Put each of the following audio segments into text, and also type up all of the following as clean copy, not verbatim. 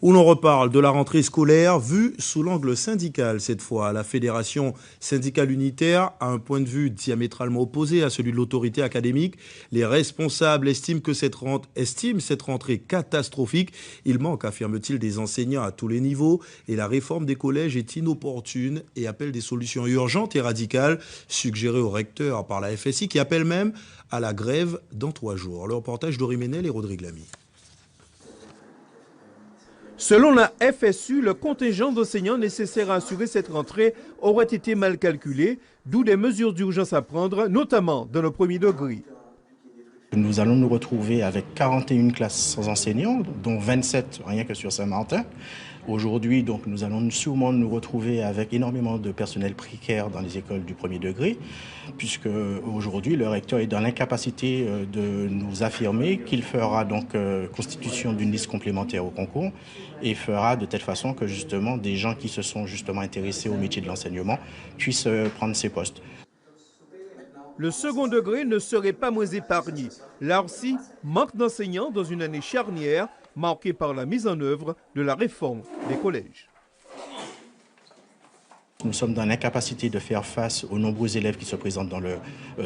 où l'on reparle de la rentrée scolaire vue sous l'angle syndical cette fois. La Fédération syndicale unitaire a un point de vue diamétralement opposé à celui de l'autorité académique. Les responsables estiment cette rentrée catastrophique. Il manque, affirme-t-il, des enseignants à tous les niveaux et la réforme des collèges est inopportune et appelle des solutions urgentes et radicales suggérées au recteur par la FSI qui appelle même à la grève dans 3 jours. Le reportage d'Ori Ménel et Rodrigue Lamy. Selon la FSU, le contingent d'enseignants nécessaire à assurer cette rentrée aurait été mal calculé, d'où des mesures d'urgence à prendre, notamment dans le premier degré. Nous allons nous retrouver avec 41 classes sans enseignants, dont 27 rien que sur Saint-Martin. Aujourd'hui, donc, nous allons sûrement nous retrouver avec énormément de personnel précaire dans les écoles du premier degré, puisque aujourd'hui, le recteur est dans l'incapacité de nous affirmer qu'il fera donc constitution d'une liste complémentaire au concours et fera de telle façon que justement des gens qui se sont justement intéressés au métier de l'enseignement puissent prendre ces postes. Le second degré ne serait pas moins épargné. Là aussi, manque d'enseignants dans une année charnière marquée par la mise en œuvre de la réforme des collèges. Nous sommes dans l'incapacité de faire face aux nombreux élèves qui se présentent dans le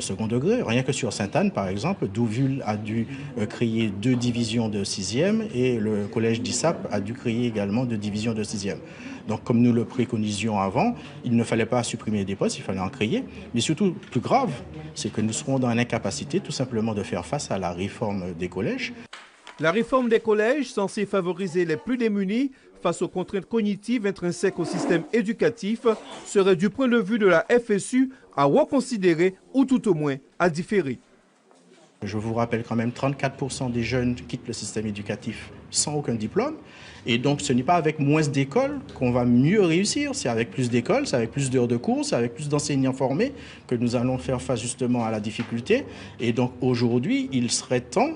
second degré. Rien que sur Sainte-Anne, par exemple, Douville a dû créer 2 divisions de 6e et le collège d'Issap a dû créer également 2 divisions de 6e. Donc, comme nous le préconisions avant, il ne fallait pas supprimer des postes, il fallait en créer. Mais surtout, plus grave, c'est que nous serons dans l'incapacité tout simplement de faire face à la réforme des collèges. La réforme des collèges, censée favoriser les plus démunis face aux contraintes cognitives intrinsèques au système éducatif, serait du point de vue de la FSU à reconsidérer ou tout au moins à différer. Je vous rappelle quand même 34% des jeunes quittent le système éducatif sans aucun diplôme. Et donc ce n'est pas avec moins d'écoles qu'on va mieux réussir, c'est avec plus d'écoles, c'est avec plus d'heures de cours, c'est avec plus d'enseignants formés que nous allons faire face justement à la difficulté. Et donc aujourd'hui, il serait temps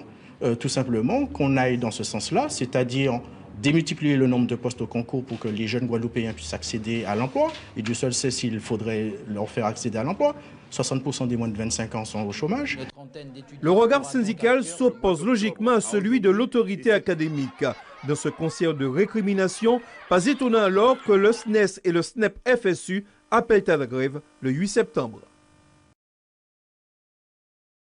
tout simplement qu'on aille dans ce sens-là, c'est-à-dire démultiplier le nombre de postes au concours pour que les jeunes Guadeloupéens puissent accéder à l'emploi. Et Dieu seul sait s'il faudrait leur faire accéder à l'emploi. 60% des moins de 25 ans sont au chômage. Le regard syndical s'oppose logiquement à celui de l'autorité académique. Dans ce concert de récrimination, pas étonnant alors que le SNES et le SNEP FSU appellent à la grève le 8 septembre.